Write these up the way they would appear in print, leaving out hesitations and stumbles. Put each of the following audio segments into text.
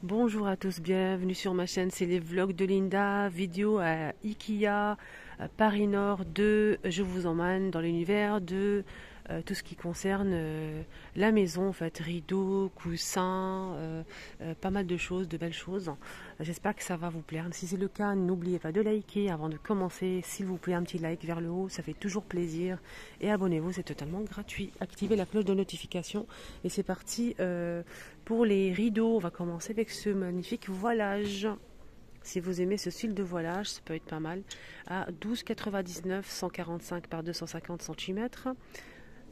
Bonjour à tous, bienvenue sur ma chaîne, c'est les vlogs de Linda, vidéo à Ikea, à Paris Nord 2. Je vous emmène dans l'univers de tout ce qui concerne la maison, en fait, rideaux, coussins, pas mal de choses, de belles choses. J'espère que ça va vous plaire. Si c'est le cas, n'oubliez pas de liker avant de commencer. S'il vous plaît, un petit like vers le haut, ça fait toujours plaisir. Et abonnez-vous, c'est totalement gratuit. Activez la cloche de notification. Et c'est parti pour les rideaux. On va commencer avec ce magnifique voilage. Si vous aimez ce style de voilage, ça peut être pas mal. À 12,99, 145 par 250 cm.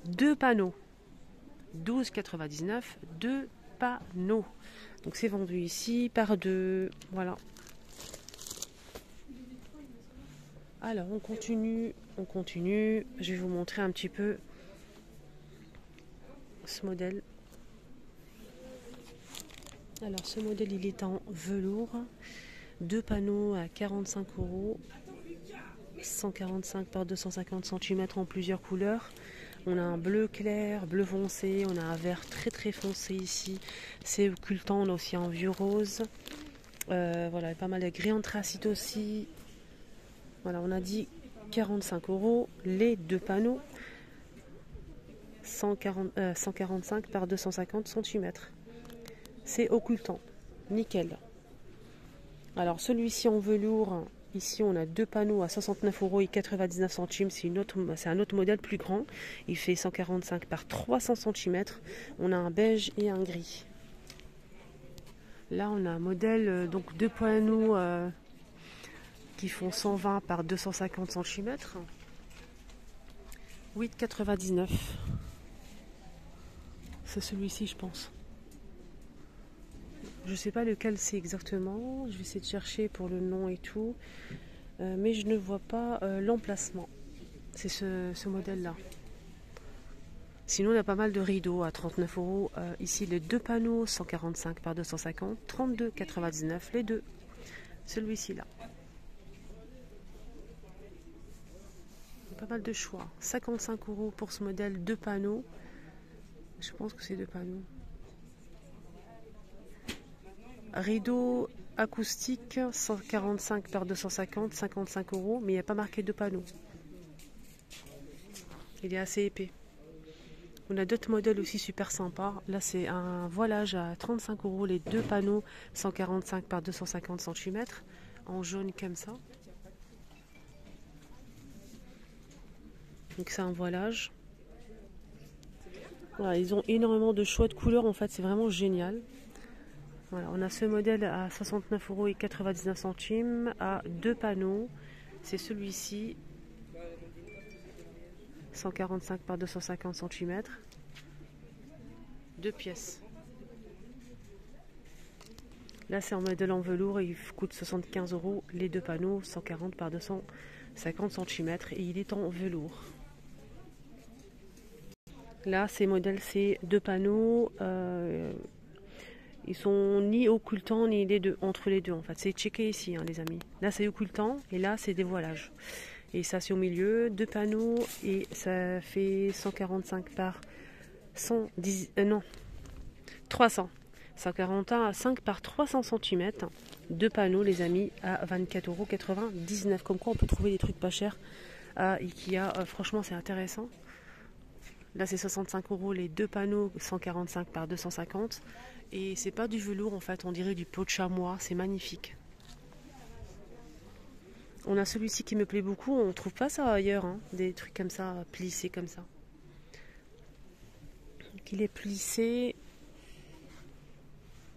Deux panneaux. 12,99, deux panneaux. Donc c'est vendu ici par deux. Voilà. Alors on continue. Je vais vous montrer un petit peu ce modèle. Alors ce modèle il est en velours. Deux panneaux à 45 €. 145 par 250 cm en plusieurs couleurs. On a un bleu clair, bleu foncé, on a un vert très très foncé ici. C'est occultant, on a aussi un vieux rose. Voilà, pas mal de gris anthracite aussi. Voilà, on a dit 45 € les deux panneaux. 145 par 250 cm. C'est occultant, nickel. Alors celui-ci en velours, ici on a deux panneaux à 69 € et 99 centimes. C'est un autre modèle plus grand. Il fait 145 par 300 cm. On a un beige et un gris. Là on a un modèle, donc deux panneaux qui font 120 par 250 cm. 8,99. C'est celui-ci je pense. Je sais pas lequel c'est exactement. Je vais essayer de chercher pour le nom et tout. Mais je ne vois pas l'emplacement. C'est ce modèle-là. Sinon, on a pas mal de rideaux à 39 €. Ici, les deux panneaux, 145 par 250, 32,99 les deux. Celui-ci là. Pas mal de choix. 55 € pour ce modèle, deux panneaux. Je pense que c'est deux panneaux. Rideau acoustique, 145 par 250, 55 €, mais il n'y a pas marqué de panneaux. Il est assez épais. On a d'autres modèles aussi super sympas. Là, c'est un voilage à 35 € les deux panneaux, 145 par 250 cm, en jaune comme ça. Donc c'est un voilage. Voilà, ils ont énormément de choix de couleurs, en fait, c'est vraiment génial. Voilà, on a ce modèle à 69 € et 99 centimes à deux panneaux. C'est celui-ci. 145 par 250 cm. Deux pièces. Là, c'est en modèle en velours et il coûte 75 € les deux panneaux, 140 par 250 cm et il est en velours. Là, ces modèles, c'est deux panneaux. Ils sont ni occultants ni les deux, entre les deux en fait. C'est checké ici, hein, les amis. Là, c'est occultant et là, c'est des voilages. Et ça, c'est au milieu, deux panneaux et ça fait 145 par 110, non, 300. 145 par 300 cm. Deux panneaux, les amis, à 24,99 €. Comme quoi, on peut trouver des trucs pas chers à Ikea. Franchement, c'est intéressant. Là, c'est 65 € les deux panneaux, 145 par 250. Et c'est pas du velours, en fait, on dirait du peau de chamois. C'est magnifique. On a celui-ci qui me plaît beaucoup. On trouve pas ça ailleurs, hein, des trucs comme ça, plissés comme ça. Donc, il est plissé.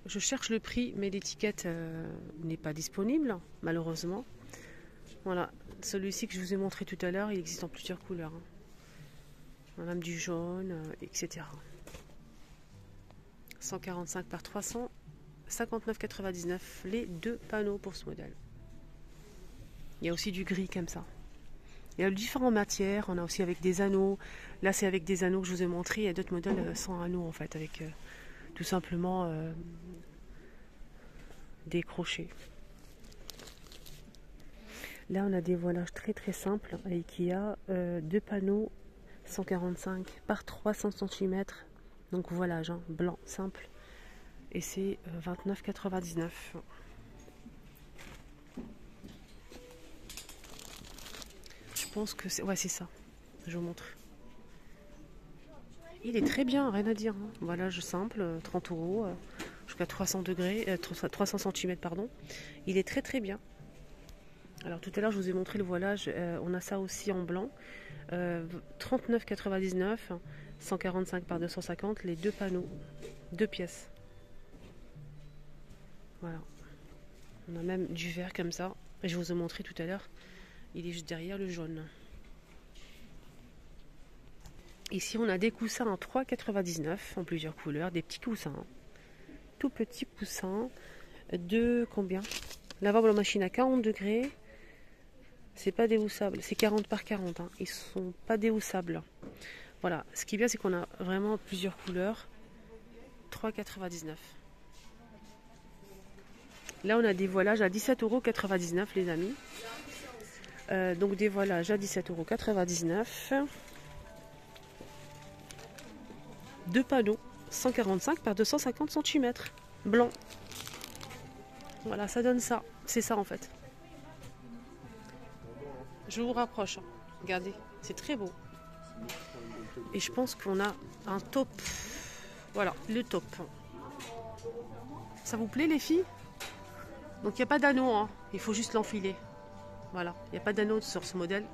Je cherche le prix, mais l'étiquette n'est pas disponible, malheureusement. Voilà, celui-ci que je vous ai montré tout à l'heure, il existe en plusieurs couleurs. Hein. Même du jaune, etc. 145 par 300, 59,99 les deux panneaux pour ce modèle. Il y a aussi du gris comme ça. Il y a différentes matières, on a aussi avec des anneaux. Là, c'est avec des anneaux que je vous ai montré. Il y a d'autres modèles sans anneaux, en fait, avec tout simplement des crochets. Là, on a des voilages très très simples à Ikea. Deux panneaux 145 par 300 cm. Donc voilage, hein, blanc, simple. et c'est 29,99. Je pense que c'est... Ouais, c'est ça. Je vous montre. Il est très bien, rien à dire. Hein. Voilage simple, 30 euros, jusqu'à 300 degrés, 300 cm, pardon. Il est très très bien. Alors tout à l'heure, je vous ai montré le voilage. On a ça aussi en blanc. 39,99, 145 par 250, les deux panneaux, 2 pièces. Voilà. On a même du vert comme ça. Et je vous ai montré tout à l'heure. Il est juste derrière le jaune. Ici, on a des coussins en 3,99 en plusieurs couleurs, des petits coussins. Tout petits coussins de combien? Lavable en machine à 40 degrés. C'est pas déhoussable, c'est 40 par 40. Hein. Ils sont pas déhoussables. Voilà, ce qui est bien, c'est qu'on a vraiment plusieurs couleurs. 3,99. Là, on a des voilages à 17,99 € les amis. Donc des voilages à 17,99 €. Deux panneaux, 145 par 250 cm. Blanc. Voilà, ça donne ça. C'est ça en fait. Je vous rapproche. Hein. Regardez, c'est très beau. Et je pense qu'on a un top. Voilà, le top. Ça vous plaît les filles? Donc il n'y a pas d'anneau, hein. Il faut juste l'enfiler. Voilà, il n'y a pas d'anneau sur ce modèle.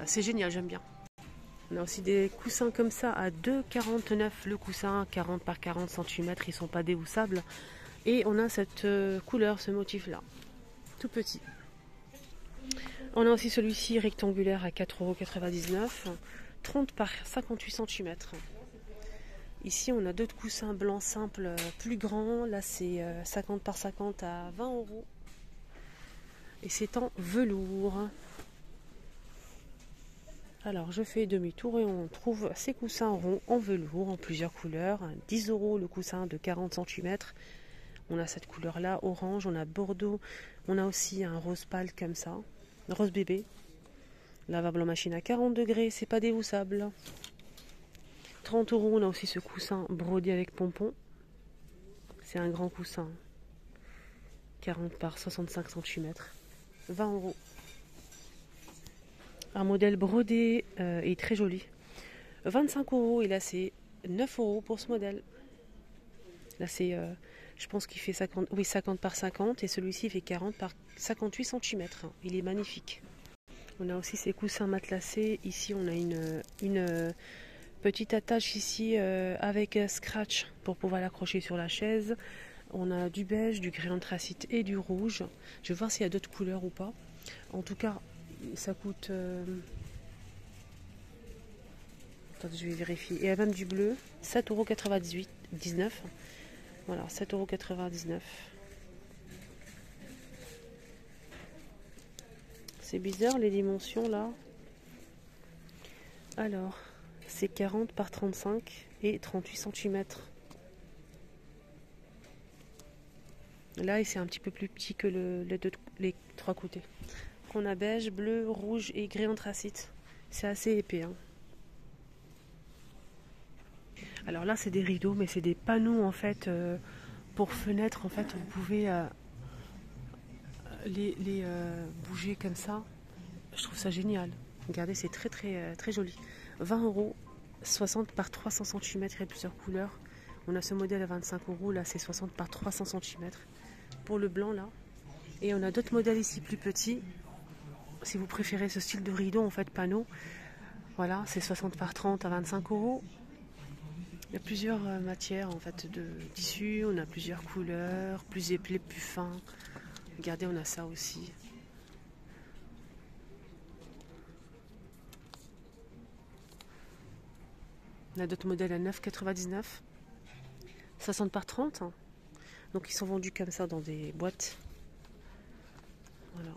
C'est génial, j'aime bien. On a aussi des coussins comme ça à 2,49 € le coussin, 40 par 40 cm, ils ne sont pas déhoussables. Et on a cette couleur, ce motif-là, tout petit. On a aussi celui-ci rectangulaire à 4,99 €, 30 par 58 cm. Ici, on a d'autres coussins blancs simples plus grands. Là, c'est 50 par 50 à 20 €. Et c'est en velours. Alors, je fais demi-tour et on trouve ces coussins ronds en velours en plusieurs couleurs. 10 € le coussin de 40 cm. On a cette couleur-là, orange, on a bordeaux. On a aussi un rose pâle comme ça, rose bébé. Lavable en machine à 40 degrés, c'est pas déhoussable. 30 €, on a aussi ce coussin brodé avec pompon. C'est un grand coussin. 40 par 65 cm. 20 €. Un modèle brodé et très joli. 25 € et là c'est 9 € pour ce modèle. Là c'est, je pense qu'il fait 50, oui, 50 par 50 et celui-ci fait 40 par 58 cm. Il est magnifique. On a aussi ces coussins matelassés. Ici on a une petite attache ici avec scratch pour pouvoir l'accrocher sur la chaise. On a du beige, du gris anthracite et du rouge. Je vais voir s'il y a d'autres couleurs ou pas. En tout cas, ça coûte... Attendez, je vais vérifier. Il y a même du bleu. 7,99 €. Voilà, 7,99 €. C'est bizarre les dimensions là. Alors, c'est 40 par 35 et 38 cm. Là, c'est un petit peu plus petit que les trois côtés. On a beige, bleu, rouge et gris anthracite. C'est assez épais. Hein. Alors là, c'est des rideaux, mais c'est des panneaux en fait pour fenêtres. En fait, vous pouvez les bouger comme ça. Je trouve ça génial. Regardez, c'est très très très joli. 20 €, 60 par 300 cm, il y a plusieurs couleurs. On a ce modèle à 25 €, là c'est 60 par 300 cm. Pour le blanc là. Et on a d'autres modèles ici plus petits. Si vous préférez ce style de rideau, en fait, panneau, voilà, c'est 60 par 30 à 25 €. Il y a plusieurs matières en fait de tissu, on a plusieurs couleurs, plus épais, plus fins. Regardez, on a ça aussi. On a d'autres modèles à 9,99 €, 60 par 30. Donc ils sont vendus comme ça dans des boîtes. Voilà.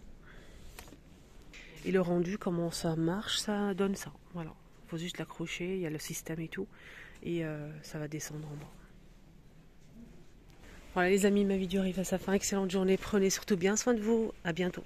Et le rendu, comment ça marche, ça donne ça. Voilà. Il faut juste l'accrocher, il y a le système et tout. Et ça va descendre en bas. Voilà les amis, ma vidéo arrive à sa fin. Excellente journée, prenez surtout bien soin de vous. À bientôt.